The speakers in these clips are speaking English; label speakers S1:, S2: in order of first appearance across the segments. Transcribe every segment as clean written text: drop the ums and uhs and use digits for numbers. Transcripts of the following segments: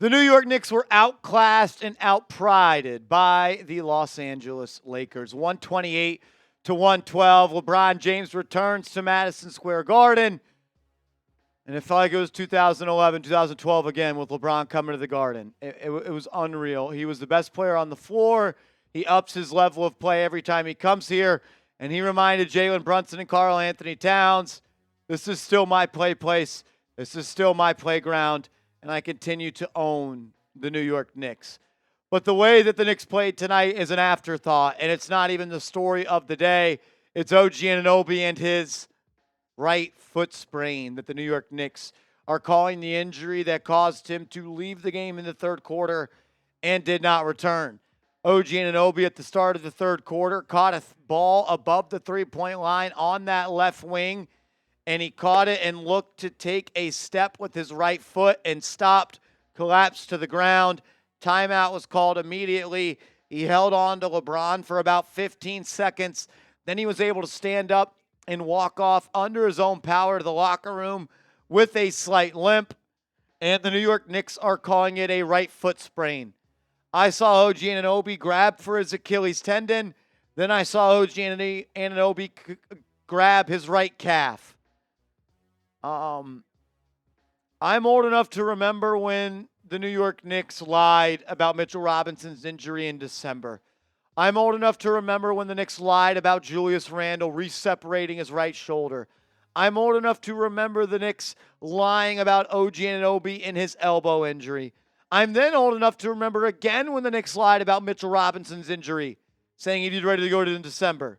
S1: The New York Knicks were outclassed and outprided by the Los Angeles Lakers, 128 to 112. LeBron James returns to Madison Square Garden, and it felt like it was 2011, 2012 again with LeBron coming to the Garden. It was unreal. He was the best player on the floor. He ups his level of play every time he comes here, and he reminded Jalen Brunson and Karl Anthony Towns, this is still my place. This is still my playground. And I continue to own the New York Knicks. But the way that the Knicks played tonight is an afterthought, and it's not even the story of the day. It's OG Anunoby and his right foot sprain that the New York Knicks are calling the injury that caused him to leave the game in the third quarter and did not return. OG Anunoby at the start of the third quarter caught a ball above the three-point line on that left wing, and he caught it and looked to take a step with his right foot and stopped, collapsed to the ground. Timeout was called immediately. He held on to LeBron for about 15 seconds. Then he was able to stand up and walk off under his own power to the locker room with a slight limp. And the New York Knicks are calling it a right foot sprain. I saw OG Anunoby grab for his Achilles tendon. Then I saw OG Anunoby grab his right calf. I'm old enough to remember when the New York Knicks lied about Mitchell Robinson's injury in December. I'm old enough to remember when the Knicks lied about Julius Randle re-separating his right shoulder. I'm old enough to remember the Knicks lying about OG Anunoby and his elbow injury. I'm then old enough to remember again when the Knicks lied about Mitchell Robinson's injury, saying he'd be ready to go in December,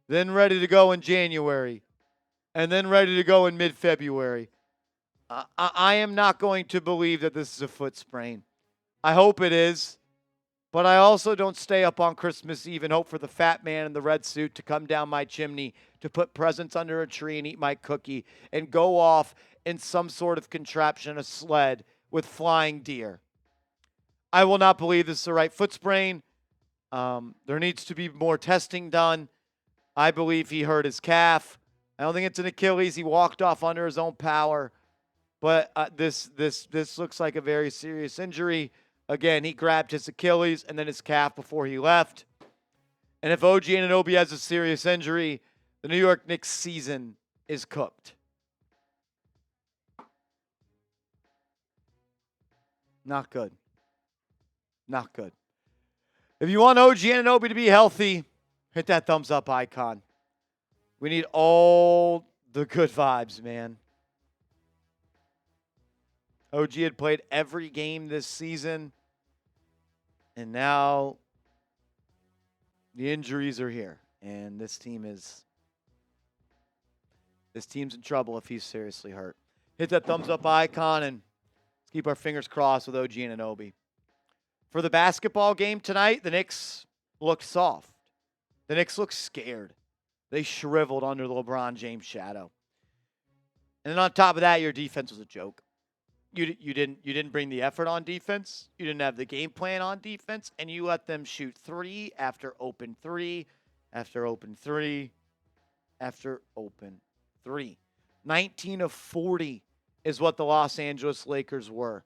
S1: then ready to go in January, and then ready to go in mid-February. I am not going to believe that this is a foot sprain. I hope it is, but I also don't stay up on Christmas Eve and hope for the fat man in the red suit to come down my chimney to put presents under a tree and eat my cookie and go off in some sort of contraption, a sled, with flying deer. I will not believe this is the right foot sprain. There needs to be more testing done. I believe he hurt his calf. I don't think it's an Achilles. He walked off under his own power. But this looks like a very serious injury. Again, he grabbed his Achilles and then his calf before he left. And if OG Anunoby has a serious injury, the New York Knicks season is cooked. Not good. Not good. If you want OG Anunoby to be healthy, hit that thumbs up icon. We need all the good vibes, man. OG had played every game this season, and now the injuries are here, and this team's in trouble if he's seriously hurt. Hit that thumbs up icon, and let's keep our fingers crossed with OG Anunoby. For the basketball game tonight, the Knicks looked soft. The Knicks looked scared. They shriveled under the LeBron James shadow. And then on top of that, your defense was a joke. You didn't bring the effort on defense. You didn't have the game plan on defense, and you let them shoot three after open three, after open three, after open three. 19 of 40 is what the Los Angeles Lakers were.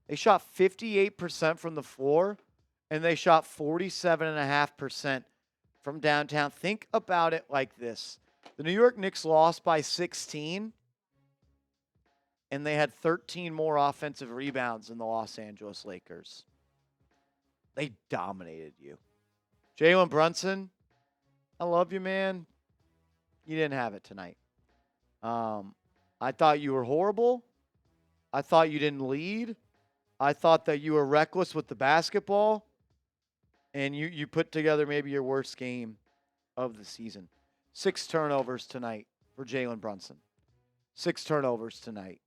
S1: They shot 58% from the floor, and they shot 47.5% from downtown. Think about it like this. The New York Knicks lost by 16, and they had 13 more offensive rebounds than the Los Angeles Lakers. They dominated you. Jalen Brunson, I love you, man. You didn't have it tonight. I thought you were horrible. I thought you didn't lead. I thought that you were reckless with the basketball. And you put together maybe your worst game of the season. 6 turnovers tonight for Jalen Brunson. 6 turnovers tonight.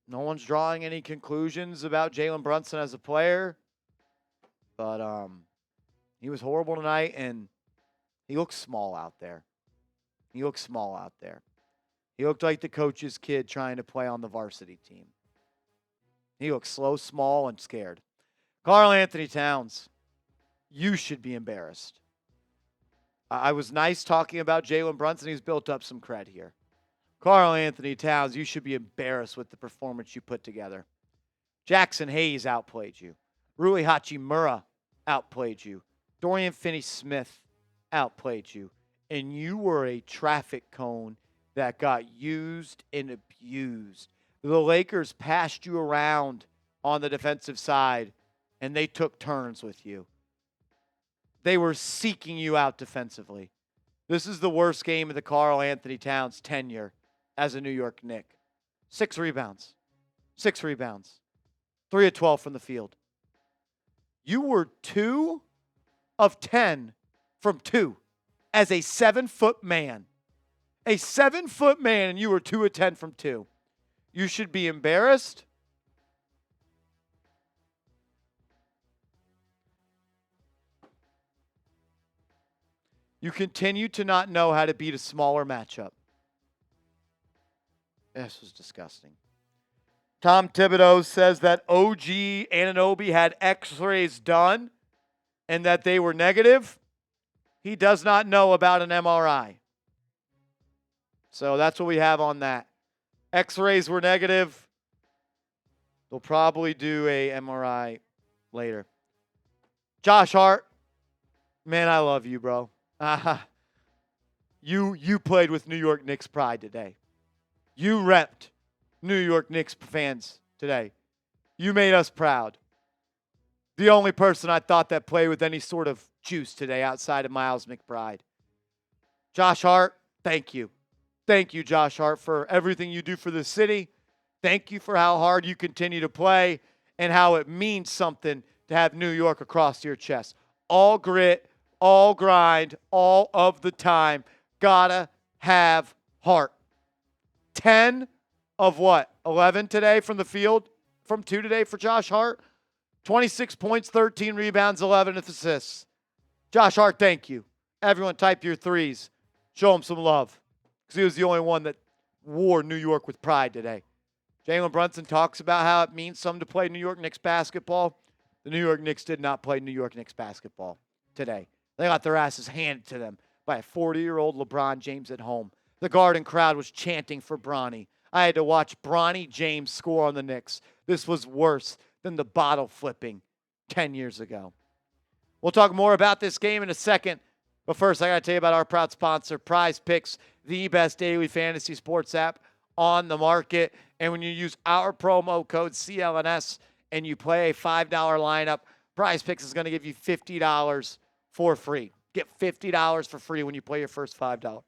S1: No one's drawing any conclusions about Jalen Brunson as a player. But he was horrible tonight, and he looked small out there. He looked small out there. He looked like the coach's kid trying to play on the varsity team. He looked slow, small, and scared. Karl Anthony Towns, you should be embarrassed. I was nice talking about Jalen Brunson. He's built up some cred here. Karl Anthony Towns, you should be embarrassed with the performance you put together. Jackson Hayes outplayed you. Rui Hachimura outplayed you. Dorian Finney-Smith outplayed you. And you were a traffic cone that got used and abused. The Lakers passed you around on the defensive side, and they took turns with you. They were seeking you out defensively. This is the worst game of the Karl Anthony Towns tenure as a New York Knick. 6 rebounds. 6 rebounds. 3 of 12 from the field. You were 2 of 10 from 2 as a 7-foot man. A 7-foot man, and you were 2 of 10 from 2. You should be embarrassed. You continue to not know how to beat a smaller matchup. This was disgusting. Tom Thibodeau says that OG Anunoby had x-rays done and that they were negative. He does not know about an MRI. So that's what we have on that. X-rays were negative. They'll probably do a MRI later. Josh Hart, man, I love you, bro. You played with New York Knicks pride today. You repped New York Knicks fans today. You made us proud. The only person I thought that played with any sort of juice today outside of Miles McBride. Josh Hart, thank you. Thank you, Josh Hart, for everything you do for the city. Thank you for how hard you continue to play and how it means something to have New York across your chest. All grit, all grind, all of the time. Gotta have heart. 10 of what? 11 today from the field? From 2 today for Josh Hart? 26 points, 13 rebounds, 11 assists. Josh Hart, thank you. Everyone type your threes. Show him some love. Because he was the only one that wore New York with pride today. Jalen Brunson talks about how it means something to play New York Knicks basketball. The New York Knicks did not play New York Knicks basketball today. They got their asses handed to them by a 40-year-old LeBron James at home. The Garden crowd was chanting for Bronny. I had to watch Bronny James score on the Knicks. This was worse than the bottle flipping 10 years ago. We'll talk more about this game in a second. But first, I got to tell you about our proud sponsor, Prize Picks, the best daily fantasy sports app on the market. And when you use our promo code CLNS and you play a $5 lineup, Prize Picks is going to give you $50 for free. Get $50 for free when you play your first $5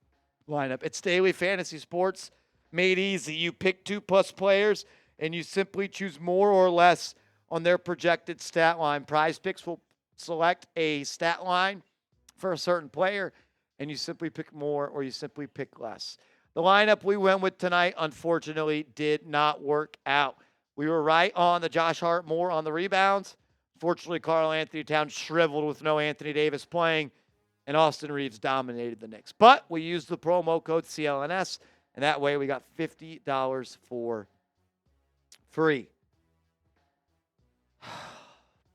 S1: lineup. It's daily fantasy sports made easy. You pick 2+ players, and you simply choose more or less on their projected stat line. Prize Picks will select a stat line for a certain player, and you simply pick more or you simply pick less. The lineup we went with tonight, unfortunately, did not work out. We were right on the Josh Hart, more on the rebounds. Fortunately, Karl Anthony Towns shriveled with no Anthony Davis playing, and Austin Reeves dominated the Knicks. But we used the promo code CLNS, and that way we got $50 for free.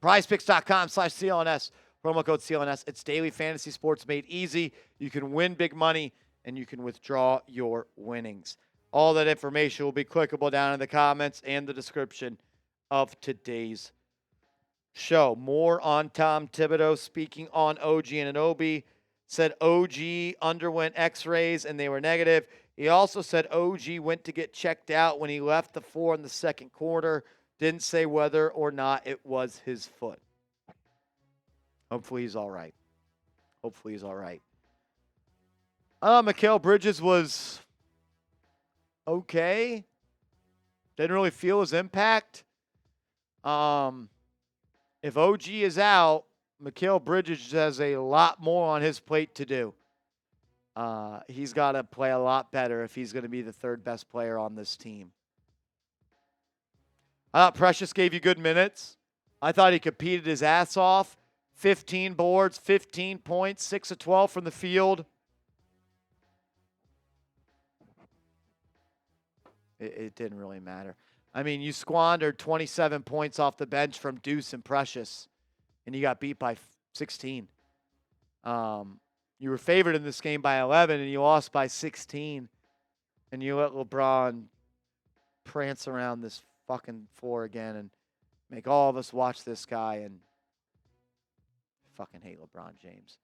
S1: PrizePicks.com/CLNS. Promo code CLNS. It's daily fantasy sports made easy. You can win big money, and you can withdraw your winnings. All that information will be clickable down in the comments and the description of today's show. More on Tom Thibodeau speaking on OG Anunoby. Said OG underwent x-rays and they were negative. He also said OG went to get checked out when he left the floor in the second quarter. Didn't say whether or not it was his foot. Hopefully he's all right. Hopefully he's all right. Mikal Bridges was okay. Didn't really feel his impact. If OG is out, Mikal Bridges has a lot more on his plate to do. He's got to play a lot better if he's going to be the third best player on this team. I thought Precious gave you good minutes. I thought he competed his ass off. 15 boards, 15 points, 6 of 12 from the field. It didn't really matter. I mean, you squandered 27 points off the bench from Deuce and Precious, and you got beat by 16. You were favored in this game by 11, and you lost by 16, and you let LeBron prance around this fucking floor again, and Make all of us watch this guy and fucking hate LeBron James.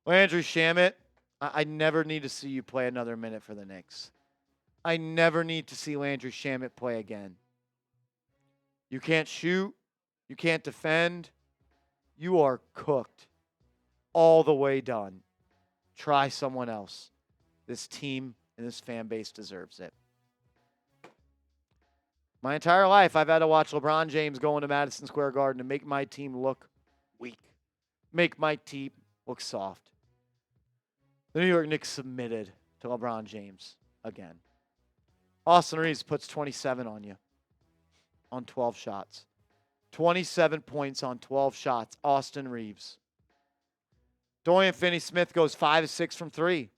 S1: Well, Andrew Shamet, I never need to see you play another minute for the Knicks. I never need to see Landry Shamet play again. You can't shoot. You can't defend. You are cooked. All the way done. Try someone else. This team and this fan base deserves it. My entire life, I've had to watch LeBron James go into Madison Square Garden and make my team look weak. Make my team look soft. The New York Knicks submitted to LeBron James again. Austin Reeves puts 27 on you on 12 shots. 27 points on 12 shots. Austin Reeves. Dorian Finney-Smith goes 5 of 6 from 3.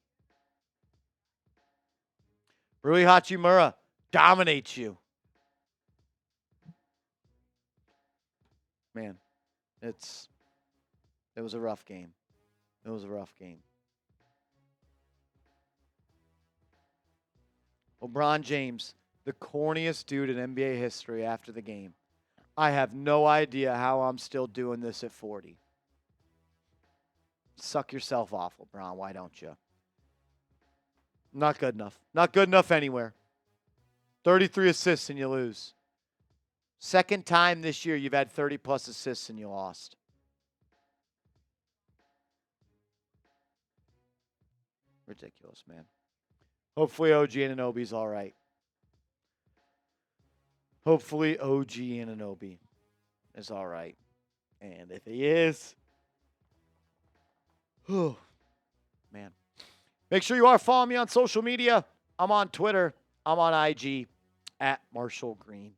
S1: Rui Hachimura dominates you. Man, it was a rough game. It was a rough game. LeBron James, the corniest dude in NBA history after the game. I have no idea how I'm still doing this at 40. Suck yourself off, LeBron. Why don't you? Not good enough. Not good enough anywhere. 33 assists and you lose. Second time this year you've had 30-plus assists and you lost. Ridiculous, man. Hopefully OG Anunoby's all right. Hopefully OG Anunoby is all right. And if he is, man. Make sure you are following me on social media. I'm on Twitter. I'm on IG at @MarshallGreen_.